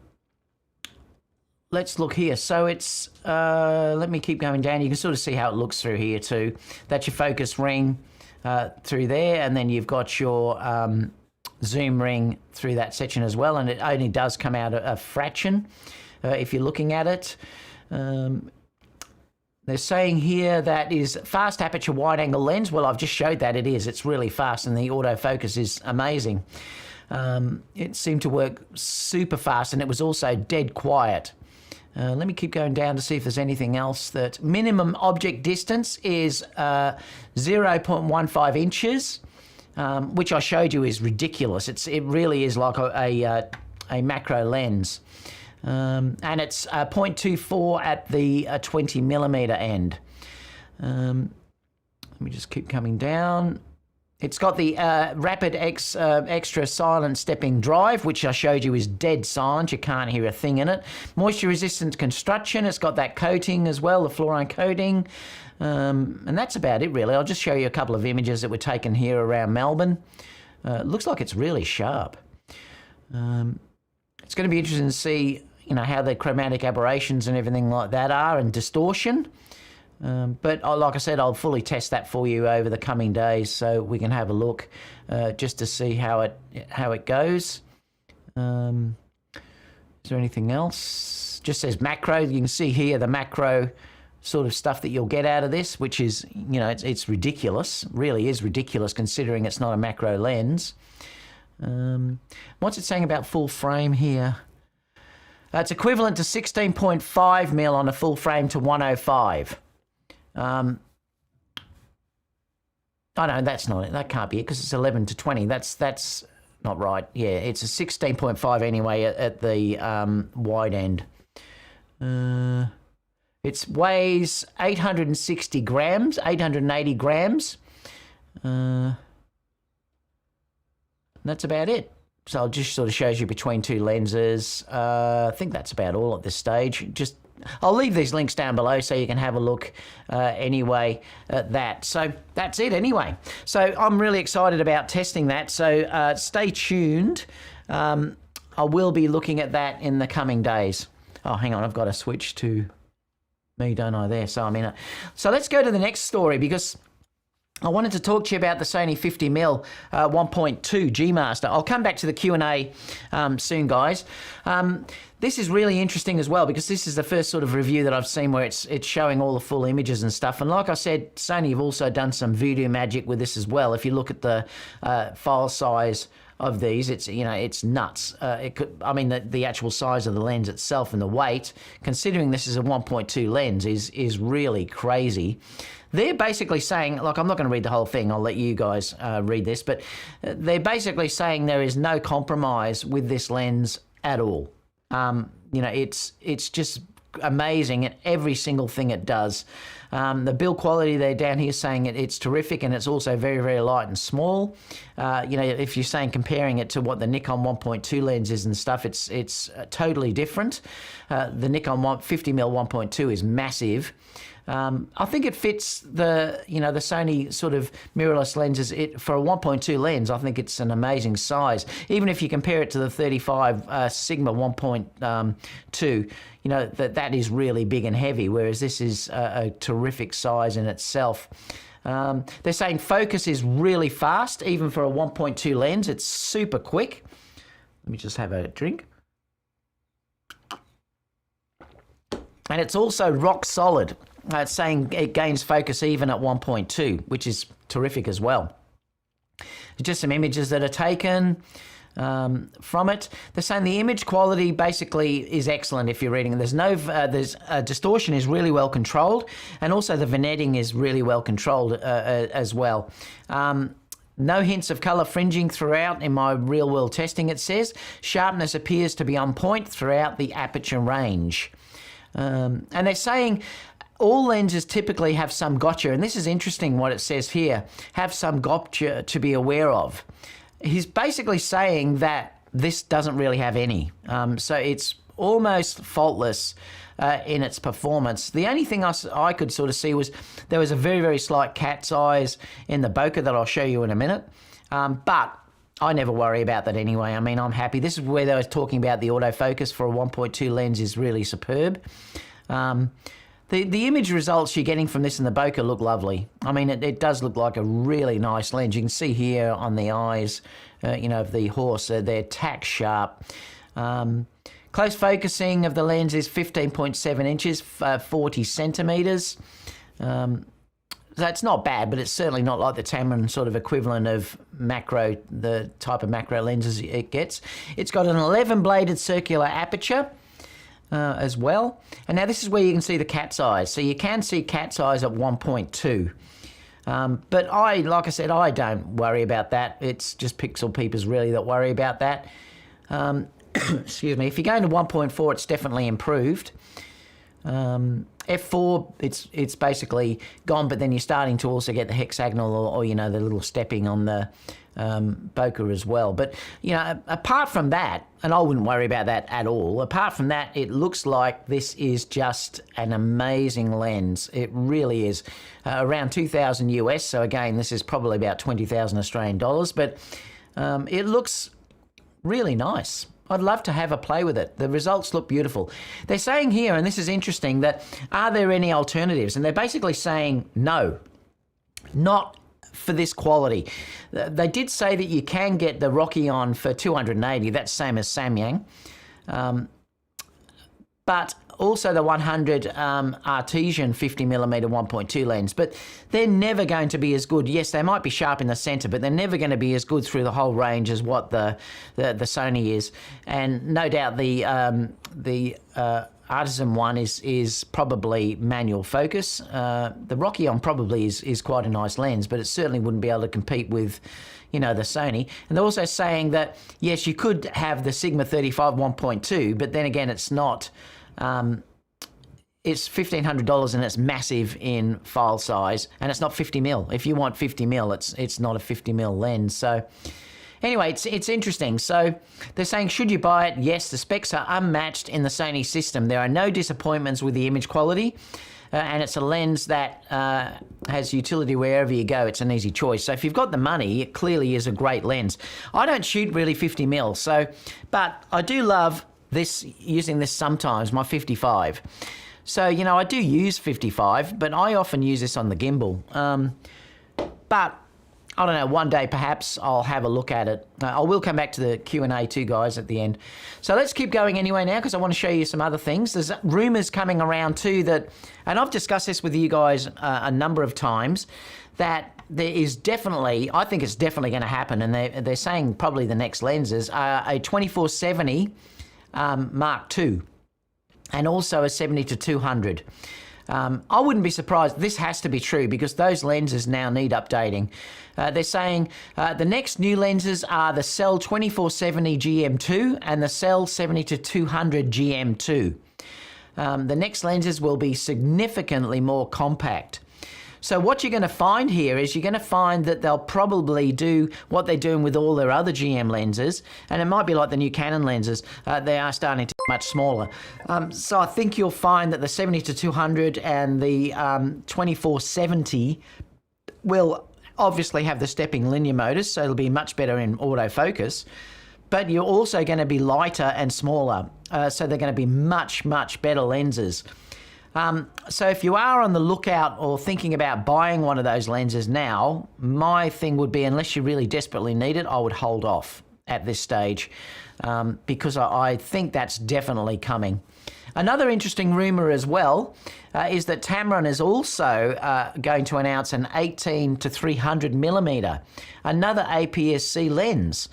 let's look here. So it's, let me keep going down. You can sort of see how it looks through here too. That's your focus ring through there, and then you've got your zoom ring through that section as well, and it only does come out a fraction if you're looking at it. They're saying here that is fast aperture wide angle lens. Well, I've just showed that it is. It's really fast, and the autofocus is amazing. It seemed to work super fast, and it was also dead quiet. Let me keep going down to see if there's anything else. That minimum object distance is 0.15 inches, which I showed you is ridiculous. It really is like a macro lens. And it's 0.24 at the 20 millimeter end. Let me just keep coming down. It's got the rapid extra silent stepping drive, which I showed you is dead silent. You can't hear a thing in it. Moisture resistant construction. It's got that coating as well, the fluorine coating. And that's about it really. I'll just show you a couple of images that were taken here around Melbourne. It looks like it's really sharp. It's going to be interesting to see, you know, how the chromatic aberrations and everything like that are, and distortion. But like I said, I'll fully test that for you over the coming days, so we can have a look just to see how it goes. Is there anything else? Just says macro. You can see here the macro sort of stuff that you'll get out of this, which is, you know, it's ridiculous. Really is ridiculous considering it's not a macro lens. What's it saying about full frame here? It's equivalent to 16.5 mil on a full frame to 105. Oh no, that's not it. That can't be it because it's 11 to 20. That's not right. Yeah, it's a 16.5 anyway at the wide end. It weighs 860 grams, 880 grams. That's about it. So it just sort of shows you between two lenses. I think that's about all at this stage. I'll leave these links down below so you can have a look anyway at that. So that's it anyway. So I'm really excited about testing that. So stay tuned. I will be looking at that in the coming days. Oh, hang on. I've got to switch to me, don't I, there? So I'm in it. So let's go to the next story because I wanted to talk to you about the Sony 50mm 1.2 G Master. I'll come back to the Q&A soon, guys. This is really interesting as well because this is the first sort of review that I've seen where it's showing all the full images and stuff. And like I said, Sony have also done some voodoo magic with this as well. If you look at the file size of these, it's, you know, it's nuts. It could, I mean, the actual size of the lens itself and the weight, considering this is a 1.2 lens, is really crazy. They're basically saying, look, I'm not going to read the whole thing. I'll let you guys read this, but they're basically saying there is no compromise with this lens at all. You know, it's just amazing at every single thing it does. The build quality, they're down here saying it's terrific, and it's also very, very light and small. You know, if you're saying comparing it to what the Nikon 1.2 lens is and stuff, it's totally different. The Nikon 50mm 1.2 is massive. I think it fits the, you know, the Sony sort of mirrorless lenses. For a 1.2 lens, I think it's an amazing size. Even if you compare it to the 35 Sigma 1.2, you know, that is really big and heavy, whereas this is a terrific size in itself. They're saying focus is really fast, even for a 1.2 lens. It's super quick. Let me just have a drink. And it's also rock solid. It's saying it gains focus even at 1.2, which is terrific as well. Just some images that are taken from it. They're saying the image quality basically is excellent if you're reading it. There's distortion is really well controlled, and also the vignetting is really well controlled as well. No hints of colour fringing throughout in my real-world testing, it says. Sharpness appears to be on point throughout the aperture range. And they're saying all lenses typically have some gotcha, and this is interesting what it says here, have some gotcha to be aware of. He's basically saying that this doesn't really have any. So it's almost faultless in its performance. The only thing I could sort of see was there was a very, very slight cat's eyes in the bokeh that I'll show you in a minute. But I never worry about that anyway. I mean, I'm happy. This is where they were talking about the autofocus for a 1.2 lens is really superb. The image results you're getting from this in the bokeh look lovely. I mean, it does look like a really nice lens. You can see here on the eyes, you know, of the horse, they're tack sharp. Close focusing of the lens is 15.7 inches, 40 centimetres. So it's not bad, but it's certainly not like the Tamron sort of equivalent of macro, the type of macro lenses it gets. It's got an 11-bladed circular aperture as well. And now this is where you can see the cat's eyes. So you can see cat's eyes at 1.2. But like I said, I don't worry about that. It's just pixel peepers really that worry about that. Excuse me. If you're going to 1.4, it's definitely improved. F4, it's basically gone, but then you're starting to also get the hexagonal or you know, the little stepping on the bokeh as well. But, you know, apart from that, and I wouldn't worry about that at all, apart from that, it looks like this is just an amazing lens. It really is. Around 2,000 US, so again, this is probably about 20,000 Australian dollars, but it looks really nice. I'd love to have a play with it. The results look beautiful. They're saying here, and this is interesting, that are there any alternatives? And they're basically saying no, not for this quality. They did say that you can get the Rockion for 280. That's same as Samyang. But also the 100 Artesian 50mm 1.2 lens, but they're never going to be as good. Yes, they might be sharp in the center, but they're never going to be as good through the whole range as what the Sony is. And no doubt the Artisan one is probably manual focus. The Rockion probably is quite a nice lens, but it certainly wouldn't be able to compete with, you know, the Sony. And they're also saying that, yes, you could have the Sigma 35 1.2, but then again, it's not... it's $1,500 and it's massive in file size, and it's not 50mm. If you want 50mm, it's not a 50mm lens. So anyway, it's interesting. So they're saying, should you buy it? Yes, the specs are unmatched in the Sony system. There are no disappointments with the image quality, and it's a lens that has utility wherever you go. It's an easy choice. So if you've got the money, it clearly is a great lens. I don't shoot really 50mm, but I do love using this sometimes, my 55. So, you know, I do use 55, but I often use this on the gimbal. But I don't know, one day perhaps I'll have a look at it. I will come back to the Q&A too, guys, at the end. So let's keep going anyway now, because I want to show you some other things. There's rumours coming around too that, and I've discussed this with you guys a number of times, that there is definitely, I think it's definitely going to happen, and they're saying probably the next lenses are a 2470 Mark II and also a 70-200. I wouldn't be surprised. This has to be true because those lenses now need updating. They're saying the next new lenses are the Cell 2470 GM2 and the Cell 70-200 GM2. The next lenses will be significantly more compact. So what you're going to find here is you're going to find that they'll probably do what they're doing with all their other GM lenses, and it might be like the new Canon lenses. They are starting to be much smaller. So I think you'll find that the 70-200 and the 2470 will obviously have the stepping linear motors, so it'll be much better in autofocus. But you're also going to be lighter and smaller, so they're going to be much, much better lenses. So if you are on the lookout or thinking about buying one of those lenses now, my thing would be, unless you really desperately need it, I would hold off at this stage because I think that's definitely coming. Another interesting rumour as well is that Tamron is also going to announce an 18-300mm, another APS-C lens.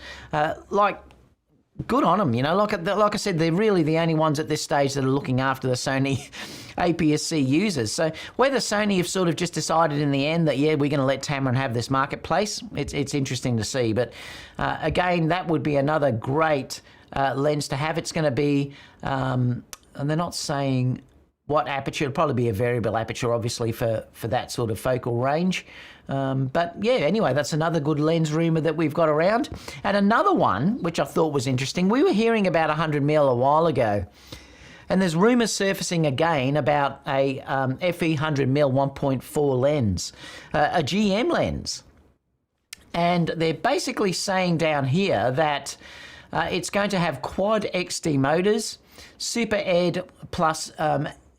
Good on them, you know. Like I said, they're really the only ones at this stage that are looking after the Sony APS-C users. So whether Sony have sort of just decided in the end that, yeah, we're going to let Tamron have this marketplace, it's interesting to see. But again, that would be another great lens to have. It's going to be, and they're not saying what aperture. It'll probably be a variable aperture, obviously, for that sort of focal range. But yeah, anyway, that's another good lens rumour that we've got around. And another one, which I thought was interesting, we were hearing about 100mm a while ago. And there's rumours surfacing again about a FE 100mm 1.4 lens, a GM lens. And they're basically saying down here that it's going to have quad XD motors, Super Ed plus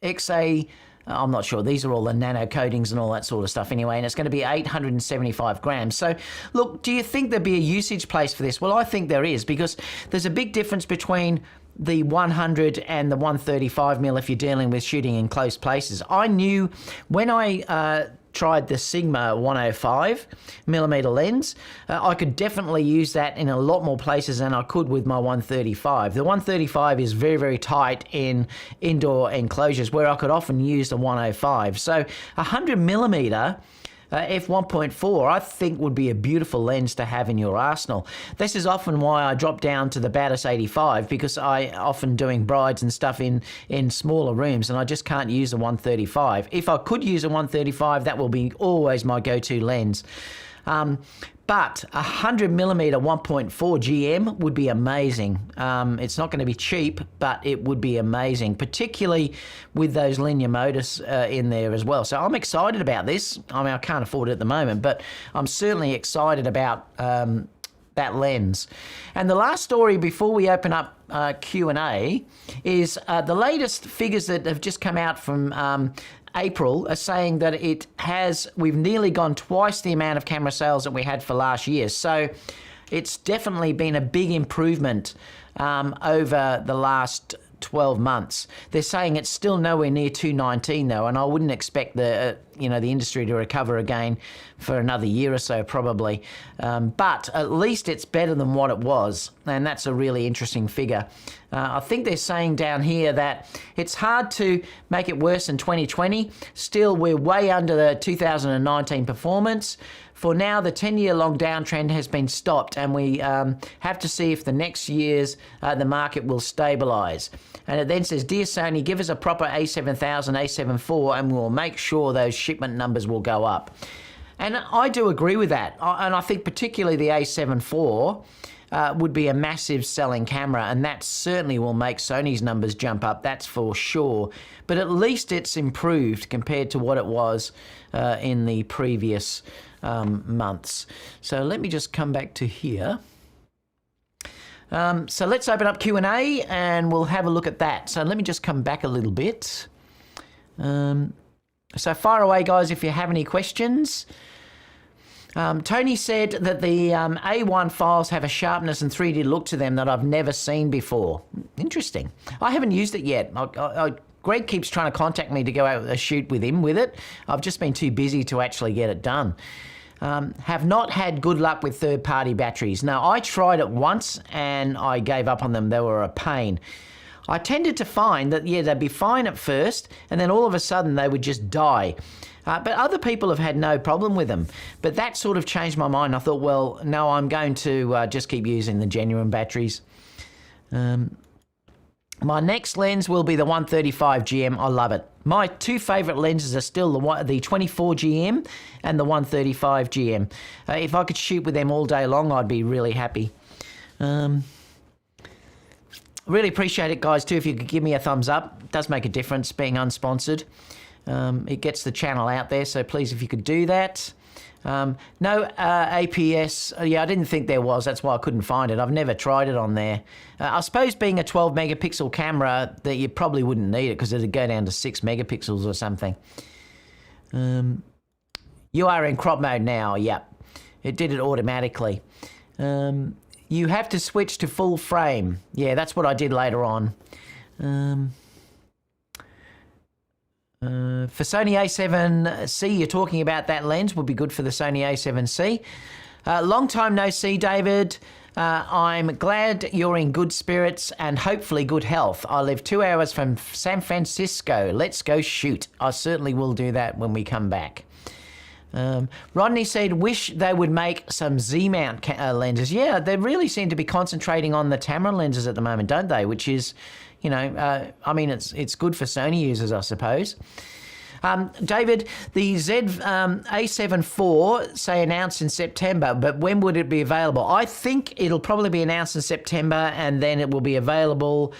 XA, I'm not sure. These are all the nano coatings and all that sort of stuff anyway, and it's going to be 875 grams. So, look, do you think there'd be a usage place for this? Well, I think there is, because there's a big difference between the 100 and the 135mm if you're dealing with shooting in close places. I knew when I tried the Sigma 105mm lens, I could definitely use that in a lot more places than I could with my 135. The 135 is very, very tight in indoor enclosures where I could often use the 105. So 100mm f1.4 I think would be a beautiful lens to have in your arsenal. This is often why I drop down to the Batis 85, because I often doing brides and stuff in smaller rooms and I just can't use a 135. If I could use a 135, that will be always my go-to lens. But 100mm 1.4 GM would be amazing. It's not going to be cheap, but it would be amazing, particularly with those linear motors in there as well. So I'm excited about this. I mean, I can't afford it at the moment, but I'm certainly excited about that lens. And the last story before we open up Q&A is the latest figures that have just come out from April are saying that we've nearly gone twice the amount of camera sales that we had for last year. So it's definitely been a big improvement over the last 12 months. They're saying it's still nowhere near 219 though, and I wouldn't expect the industry to recover again for another year or so probably. But at least it's better than what it was, and that's a really interesting figure. I think they're saying down here that it's hard to make it worse in 2020. Still, we're way under the 2019 performance. For now, the 10-year-long downtrend has been stopped, and we have to see if the next years the market will stabilise. And it then says, "Dear Sony, give us a proper A7000, A7 IV, and we'll make sure those shipment numbers will go up." And I do agree with that. And I think particularly the A7 IV would be a massive selling camera, and that certainly will make Sony's numbers jump up, that's for sure. But at least it's improved compared to what it was in the previous months. So let me just come back to here. So let's open up Q&A and we'll have a look at that. So let me just come back a little bit. So fire away, guys, if you have any questions. Tony said that the A1 files have a sharpness and 3D look to them that I've never seen before. Interesting. I haven't used it yet. Greg keeps trying to contact me to go out a shoot with him with it. I've just been too busy to actually get it done. Have not had good luck with third-party batteries. Now, I tried it once and I gave up on them. They were a pain. I tended to find that, yeah, they'd be fine at first, and then all of a sudden they would just die. But other people have had no problem with them. But that sort of changed my mind. I thought, well, no, I'm going to just keep using the genuine batteries. My next lens will be the 135 GM. I love it. My two favourite lenses are still the 24 GM and the 135 GM. If I could shoot with them all day long, I'd be really happy. Really appreciate it, guys, too, if you could give me a thumbs up. It does make a difference being unsponsored. It gets the channel out there, so please, if you could do that. No APS. Yeah, I didn't think there was. That's why I couldn't find it. I've never tried it on there. I suppose being a 12 megapixel camera, that you probably wouldn't need it because it'd go down to 6 megapixels or something. You are in crop mode now. Yep, it did it automatically. You have to switch to full frame. Yeah, that's what I did later on. For Sony A7C, you're talking about that lens would be good for the Sony A7C. Long time no see, David. I'm glad you're in good spirits and hopefully good health. I live 2 hours from San Francisco. Let's go shoot. I certainly will do that when we come back. Rodney said, wish they would make some Z-mount lenses. Yeah, they really seem to be concentrating on the Tamron lenses at the moment, don't they? Which is, you know, I mean, it's good for Sony users, I suppose. David, the A7 IV, say, announced in September, but when would it be available? I think it'll probably be announced in September, and then it will be available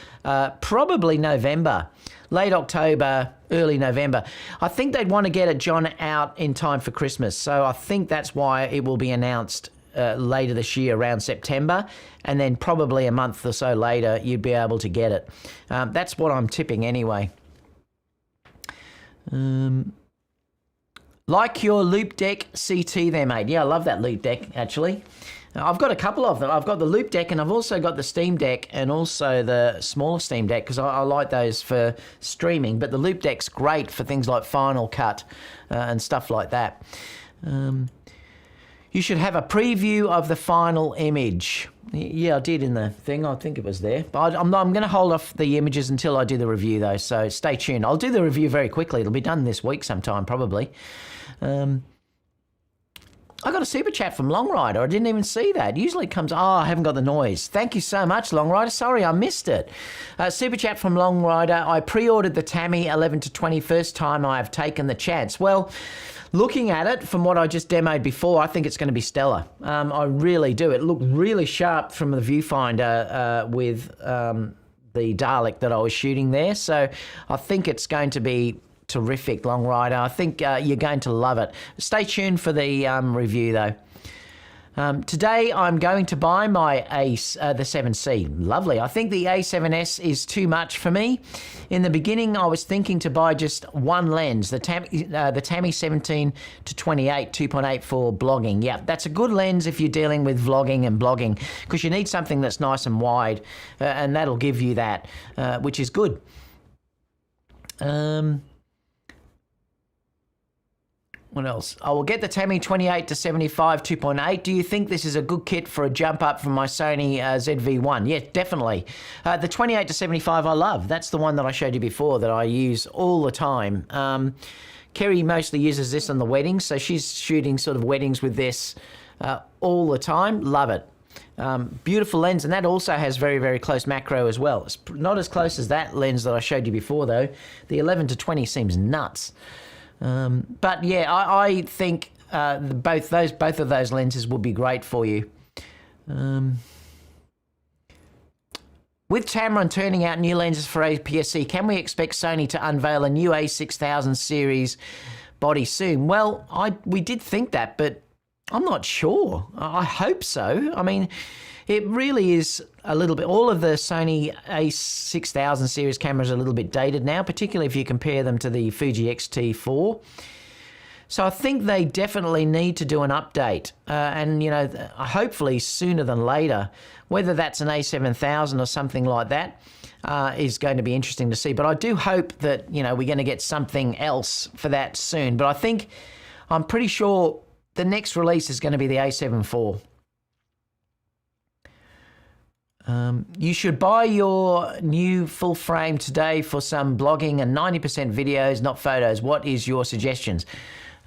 probably November. Late October, early November. I think they'd want to get it, John, out in time for Christmas. So I think that's why it will be announced later this year, around September. And then probably a month or so later, you'd be able to get it. That's what I'm tipping anyway. Like your loop deck CT there, mate. Yeah, I love that loop deck, actually. I've got a couple of them. I've got the loop deck and I've also got the Steam Deck and also the smaller Steam Deck because I like those for streaming. But the loop deck's great for things like Final Cut and stuff like that. You should have a preview of the final image. Yeah, I did in the thing. I think it was there. But I'm going to hold off the images until I do the review, though. So stay tuned. I'll do the review very quickly. It'll be done this week sometime, probably. I got a super chat from Long Rider. I didn't even see that. Usually it comes, I haven't got the noise. Thank you so much, Long Rider. Sorry, I missed it. Super chat from Long Rider. I pre-ordered the Tammy 11 to 20 first time I have taken the chance. Well, looking at it from what I just demoed before, I think it's going to be stellar. I really do. It looked really sharp from the viewfinder with the Dalek that I was shooting there. So I think it's going to be terrific, Long Rider. I think you're going to love it. Stay tuned for the review, though. Today, I'm going to buy my the 7C. Lovely. I think the A7S is too much for me. In the beginning, I was thinking to buy just one lens, the Tammy 17 to 28 2.8 for blogging. Yeah, that's a good lens if you're dealing with vlogging and blogging because you need something that's nice and wide, and that'll give you that, which is good. What else? I will get the Tammy 28 to 75 2.8. Do you think this is a good kit for a jump up from my Sony ZV-1? Yeah, definitely. The 28 to 75 I love. That's the one that I showed you before that I use all the time. Kerry mostly uses this on the weddings, so she's shooting sort of weddings with this all the time. Love it. Beautiful lens, and that also has very, very close macro as well. It's not as close as that lens that I showed you before, though. The 11 to 20 seems nuts. But yeah, I think both of those lenses will be great for you. With Tamron turning out new lenses for APS-C, can we expect Sony to unveil a new A6000 series body soon? Well, we did think that, but I'm not sure. I hope so. I mean, it really is a little bit, all of the Sony A6000 series cameras are a little bit dated now, particularly if you compare them to the Fuji X-T4. So I think they definitely need to do an update, and you know, hopefully sooner than later. Whether that's an A7000 or something like that is going to be interesting to see. But I do hope that, you know, we're going to get something else for that soon. But I'm pretty sure the next release is going to be the A7 IV. You should buy your new full frame today for some blogging and 90% videos, not photos. What is your suggestions?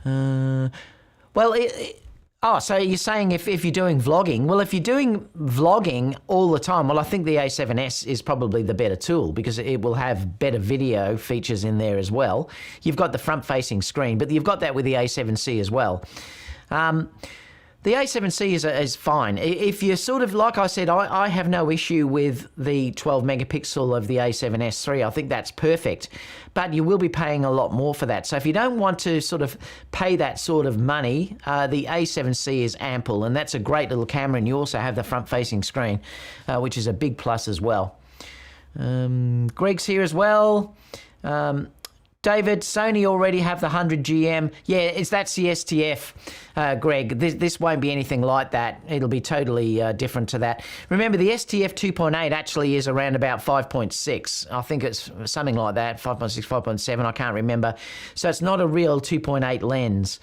So you're saying if you're doing vlogging, well, if you're doing vlogging all the time, well, I think the A7S is probably the better tool because it will have better video features in there as well. You've got the front-facing screen, but you've got that with the A7C as well. The A7C is fine. If you're sort of, like I said, I have no issue with the 12 megapixel of the A7S III. I think that's perfect. But you will be paying a lot more for that. So if you don't want to sort of pay that sort of money, the A7C is ample. And that's a great little camera. And you also have the front-facing screen, which is a big plus as well. Greg's here as well. David, Sony already have the 100 GM. Yeah, that's the STF, Greg. This won't be anything like that. It'll be totally different to that. Remember, the STF 2.8 actually is around about 5.6. I think it's something like that, 5.6, 5.7, I can't remember. So it's not a real 2.8 lens,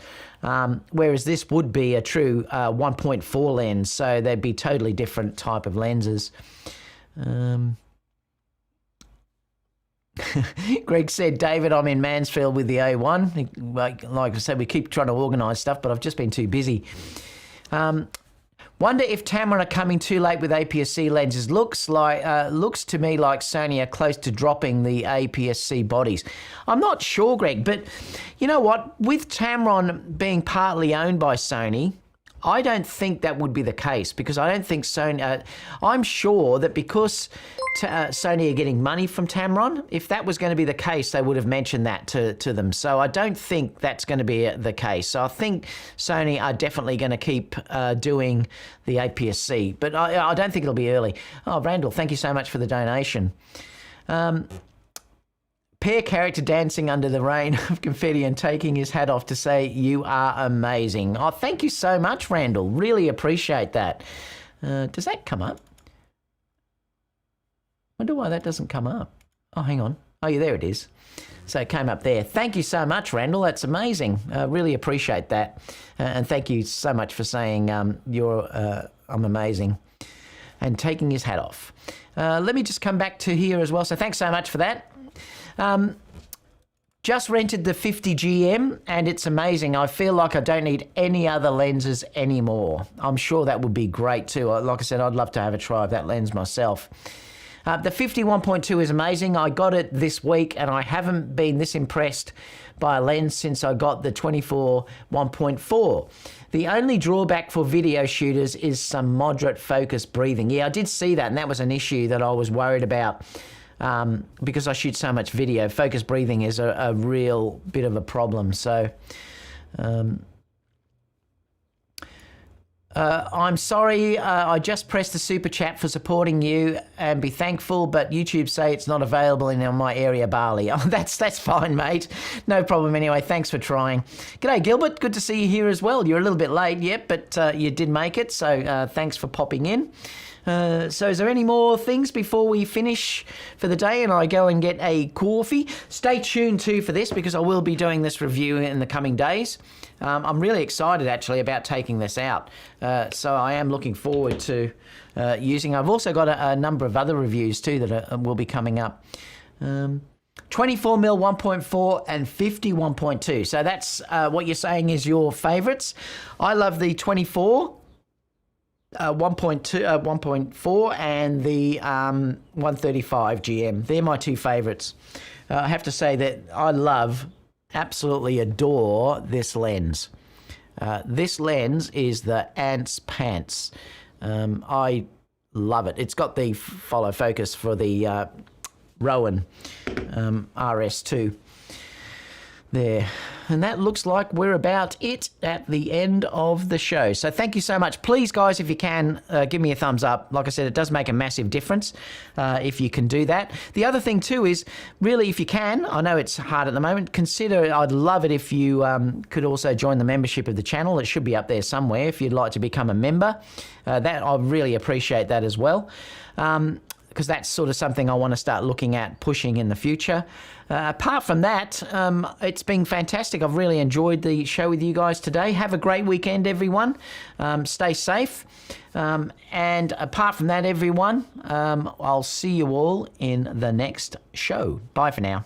whereas this would be a true 1.4 lens. So they'd be totally different type of lenses. Greg said, David, I'm in Mansfield with the A1. Like I said, we keep trying to organise stuff, but I've just been too busy. Wonder if Tamron are coming too late with APS-C lenses. Looks to me like Sony are close to dropping the APS-C bodies. I'm not sure, Greg, but you know what? With Tamron being partly owned by Sony, I don't think that would be the case because I don't think Sony... I'm sure that because Sony are getting money from Tamron, if that was going to be the case, they would have mentioned that to them. So I don't think that's going to be the case. So I think Sony are definitely going to keep doing the APS-C, but I don't think it'll be early. Oh, Randall, thank you so much for the donation. Pear character dancing under the rain of confetti and taking his hat off to say, you are amazing. Oh, thank you so much, Randall. Really appreciate that. Does that come up? Wonder why that doesn't come up. Oh, hang on. Oh, yeah, there it is. So it came up there. Thank you so much, Randall. That's amazing. Really appreciate that. And thank you so much for saying I'm amazing and taking his hat off. Let me just come back to here as well. So thanks so much for that. Just rented the 50 GM and it's amazing. I feel like I don't need any other lenses anymore. I'm sure that would be great too. Like I said, I'd love to have a try of that lens myself. The 50 1.2 is amazing. I got it this week and I haven't been this impressed by a lens since I got the 24 1.4. The only drawback for video shooters is some moderate focus breathing. Yeah, I did see that and that was an issue that I was worried about. Because I shoot so much video, focus breathing is a real bit of a problem. So I'm sorry, I just pressed the super chat for supporting you and be thankful, but YouTube say it's not available in my area, Bali. Oh, that's fine, mate. No problem anyway. Thanks for trying. G'day, Gilbert. Good to see you here as well. You're a little bit late, yep, but you did make it, so thanks for popping in. So is there any more things before we finish for the day and I go and get a coffee? Stay tuned too for this because I will be doing this review in the coming days. I'm really excited actually about taking this out. So I am looking forward to using. I've also got a number of other reviews too that will be coming up. 24mm 1.4 and 50 1.2. So that's what you're saying is your favorites. I love the 24. 1.4 and the 135 GM. They're my two favorites. I have to say that I absolutely adore this lens. This lens is the Ants Pants. I love it. It's got the follow focus for the Rowan RS2 there. And that looks like we're about it at the end of the show. So thank you so much. Please, guys, if you can, give me a thumbs up. Like I said, it does make a massive difference if you can do that. The other thing, too, is really, if you can, I know it's hard at the moment, I'd love it if you could also join the membership of the channel. It should be up there somewhere if you'd like to become a member. That I'd really appreciate that as well. that's sort of something I want to start looking at pushing in the future. Apart from that, it's been fantastic. I've really enjoyed the show with you guys today. Have a great weekend, everyone. Stay safe. And apart from that, everyone, I'll see you all in the next show. Bye for now.